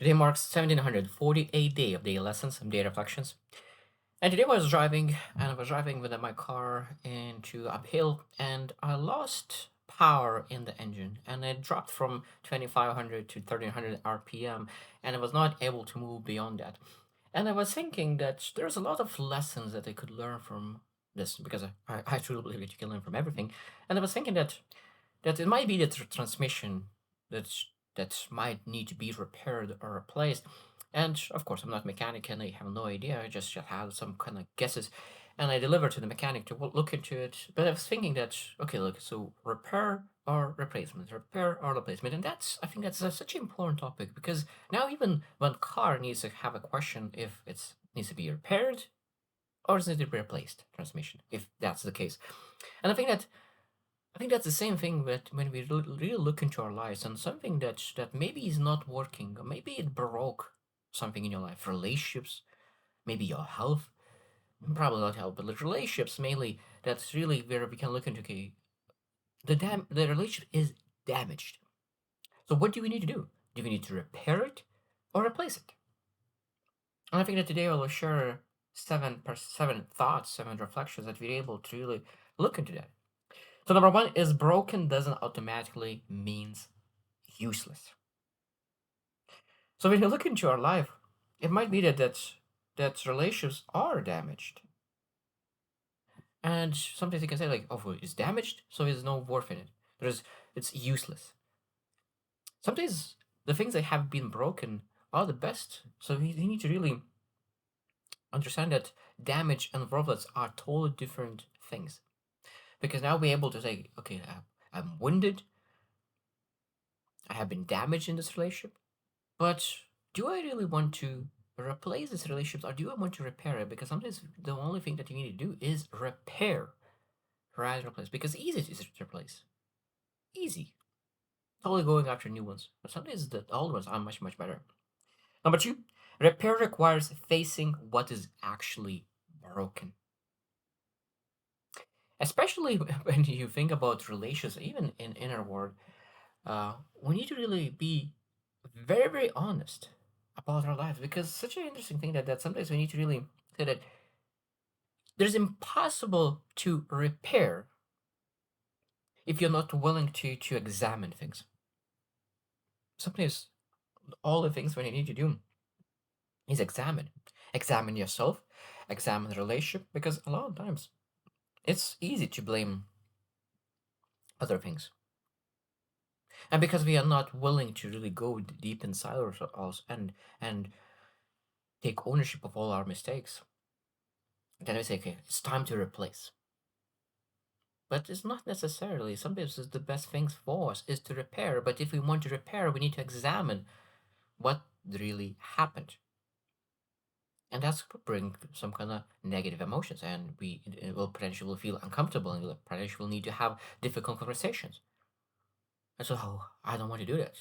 Today marks 1748 day of daily lessons and day reflections. And today I was driving, and I was driving with my car into uphill, and I lost power in the engine, and it dropped from 2500 to 1300 RPM, and I was not able to move beyond that. And I was thinking that there's a lot of lessons that I could learn from this, because I truly believe that you can learn from everything. And I was thinking that it might be the transmission that's that might need to be repaired or replaced. And of course, I'm not a mechanic and I have no idea. I just had some kind of guesses, and I delivered to the mechanic to look into it. But I was thinking that okay, look, so repair or replacement, and I think that's such an important topic because now even when car needs to have a question if it needs to be repaired or is it to be replaced transmission, if that's the case. And I think that's the same thing that when we really look into our lives and something that maybe is not working, or maybe it broke something in your life, relationships, maybe your health, probably not health, but like relationships mainly. That's really where we can look into okay, the relationship is damaged. So what do we need to do? Do we need to repair it or replace it? And I think that today I will share seven thoughts, seven reflections that we're able to really look into that. So number one is broken doesn't automatically means useless. So when you look into our life, it might be that relationships are damaged. And sometimes you can say like, oh, well, it's damaged, so there's no worth in it. It's useless. Sometimes the things that have been broken are the best. So we need to really understand that damage and worthless are totally different things. Because now we're able to say, okay, I'm wounded, I have been damaged in this relationship, but do I really want to replace this relationship or do I want to repair it? Because sometimes the only thing that you need to do is repair rather than replace. Because easy to replace. Easy. Totally going after new ones. But sometimes the old ones are much, much better. Number two, repair requires facing what is actually broken. Especially when you think about relations, even in inner world, we need to really be very, very honest about our lives because such an interesting thing that sometimes we need to really say that there's impossible to repair if you're not willing to examine things. Sometimes all the things what you need to do is examine yourself, examine the relationship, because a lot of times it's easy to blame other things, and because we are not willing to really go deep inside ourselves and take ownership of all our mistakes, then we say, okay, it's time to replace. But it's not necessarily. Sometimes it's the best things for us is to repair. But if we want to repair, we need to examine what really happened. And that's will bring some kind of negative emotions, and it will potentially feel uncomfortable, and we'll potentially need to have difficult conversations. And so, oh, I don't want to do that.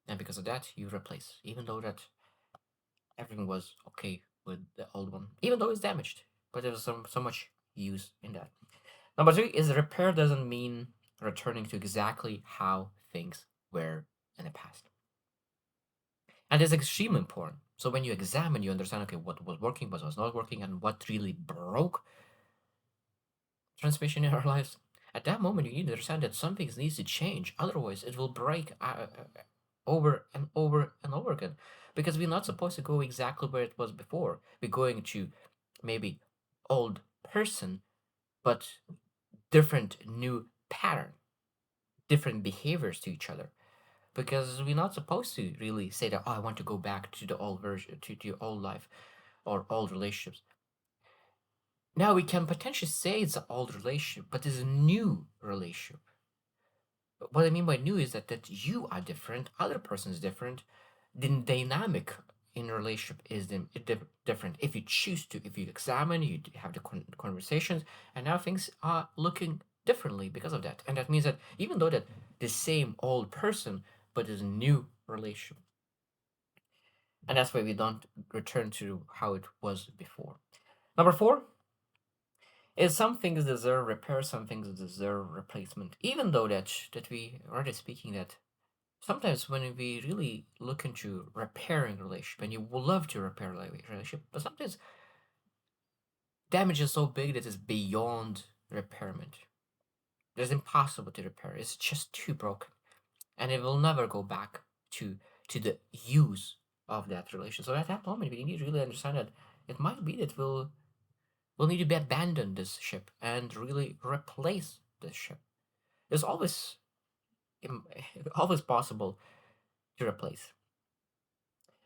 And because of that, you replace, even though that everything was okay with the old one, even though it's damaged. But there was so much use in that. Number three is repair doesn't mean returning to exactly how things were in the past. And it's extremely important. So when you examine, you understand, okay, what was working, what was not working, and what really broke transmission in our lives. At that moment, you need to understand that some things needs to change. Otherwise, it will break over and over and over again. Because we're not supposed to go exactly where it was before. We're going to maybe old person, but different new pattern, different behaviors to each other. Because we're not supposed to really say that, oh, I want to go back to the old version, to your old life or old relationships. Now we can potentially say it's an old relationship, but it's a new relationship. What I mean by new is that you are different, other person is different, the dynamic in a relationship is different. If you choose to, if you examine, you have the conversations, and now things are looking differently because of that. And that means that even though that the same old person, but is a new relationship. And that's why we don't return to how it was before. Number four is some things deserve repair, some things deserve replacement. Even though that we already speaking that sometimes when we really look into repairing relationship, and you will love to repair relationship, but sometimes damage is so big that it's beyond repairment. It's impossible to repair. It's just too broken, and it will never go back to the use of that relation. So at that moment, we need to really understand that it might be that we'll need to be abandon this ship and really replace this ship. It's always always possible to replace.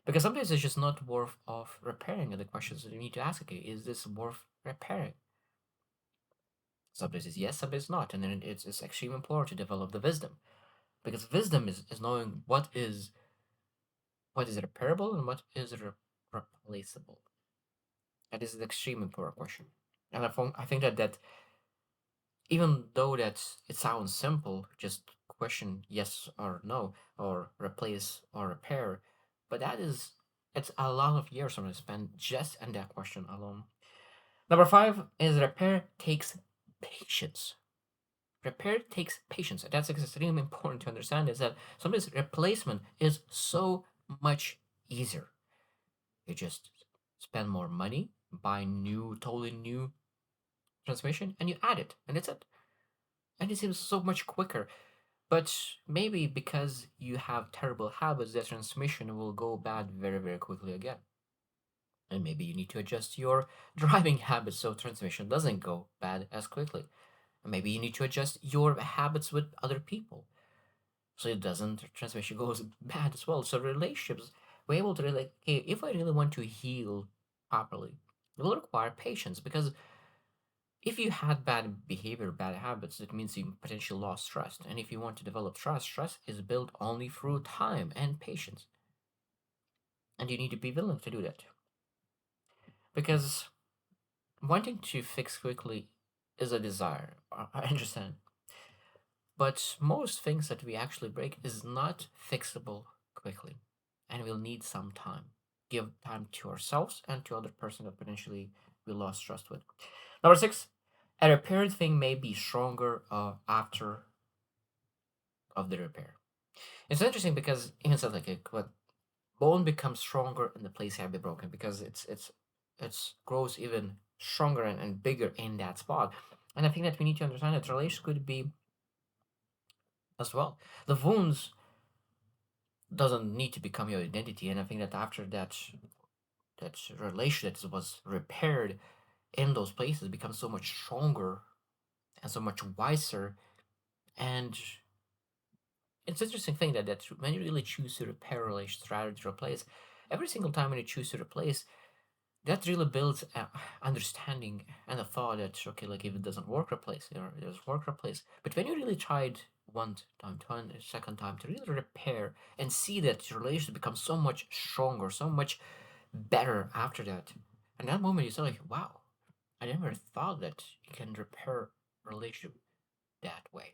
Because sometimes it's just not worth of repairing. And the questions that you need to ask, okay, is this worth repairing? Sometimes it's yes, sometimes it's not. And then it's extremely important to develop the wisdom. Because wisdom is knowing what is repairable and what is replaceable. And this is an extremely important question. And I think that even though that it sounds simple, just question yes or no, or replace or repair, but it's a lot of years I'm gonna spend just on that question alone. Number five is repair takes patience. Repair takes patience. And that's extremely important to understand is that sometimes replacement is so much easier. You just spend more money, buy totally new transmission, and you add it, and it's it. And it seems so much quicker. But maybe because you have terrible habits, the transmission will go bad very, very quickly again. And maybe you need to adjust your driving habits so transmission doesn't go bad as quickly. And maybe you need to adjust your habits with other people so it doesn't transmission goes bad as well. So relationships, we're able to really, okay, if I really want to heal properly, it will require patience because if you had bad behavior, bad habits, it means you potentially lost trust. And if you want to develop trust, trust is built only through time and patience. And you need to be willing to do that. Because wanting to fix quickly is a desire. I understand. But most things that we actually break is not fixable quickly. And we'll need some time. Give time to ourselves and to other person that potentially we lost trust with. Number six, a repaired thing may be stronger after of the repair. It's interesting because even said like what bone becomes stronger in the place have been broken because it's grows even stronger and bigger in that spot. And I think that we need to understand that relation could be as well. The wounds doesn't need to become your identity, and I think that after that relation that was repaired in those places becomes so much stronger and so much wiser. And it's an interesting thing that when you really choose to repair relations rather to replace, every single time when you choose to replace, that really builds a understanding and a thought that okay, like if it doesn't work, replace. It doesn't work, replace. But when you really tried one time, second time to really repair and see that your relationship becomes so much stronger, so much better after that, and that moment you say like, wow, I never thought that you can repair a relationship that way.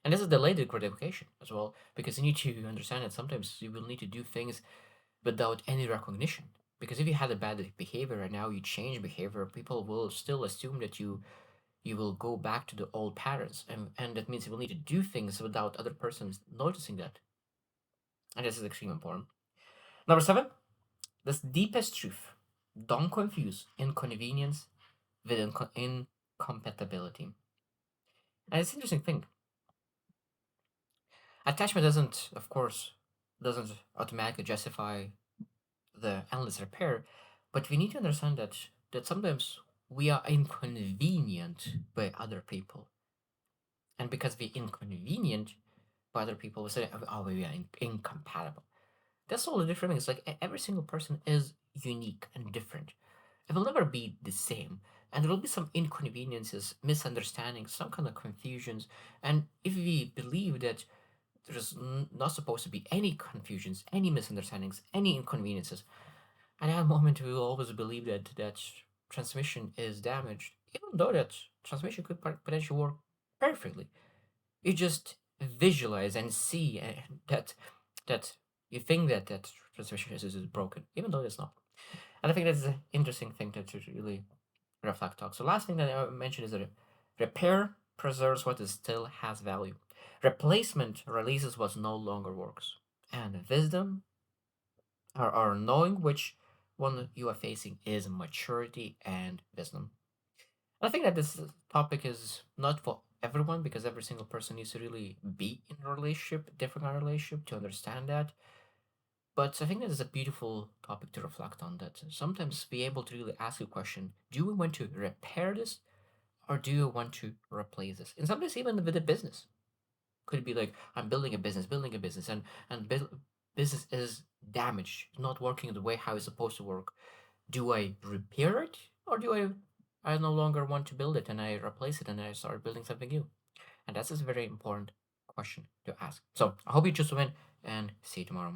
And this is delayed gratification as well, because you need to understand that sometimes you will need to do things without any recognition. Because if you had a bad behavior and now you change behavior, people will still assume that you will go back to the old patterns, and that means you will need to do things without other persons noticing that. And this is extremely important. Number seven, this deepest truth: don't confuse inconvenience with incompatibility. And it's an interesting thing. Attachment doesn't, of course, doesn't automatically justify the endless repair, but we need to understand that sometimes we are inconvenient by other people, and because we're inconvenient by other people, we say, "Oh, we are incompatible." That's all the different things. Like every single person is unique and different. It will never be the same, and there will be some inconveniences, misunderstandings, some kind of confusions. And if we believe that there's not supposed to be any confusions, any misunderstandings, any inconveniences, at that moment, we will always believe that transmission is damaged, even though that transmission could potentially work perfectly. You just visualize and see that you think that transmission is broken, even though it's not. And I think that's an interesting thing to really reflect on. So last thing that I mentioned is that repair preserves what is still has value. Replacement releases what no longer works. And wisdom, or knowing which one you are facing, is maturity and wisdom. I think that this topic is not for everyone because every single person needs to really be in a relationship, different kind of relationship, to understand that. But I think that is a beautiful topic to reflect on. That sometimes be able to really ask a question: do we want to repair this, or do you want to replace this? And sometimes even with a business, could be like I'm building a business, and business is damaged, not working the way how it's supposed to work. Do I repair it, or do I no longer want to build it and I replace it and I start building something new? And that's a very important question to ask. So I hope you just win and see you tomorrow.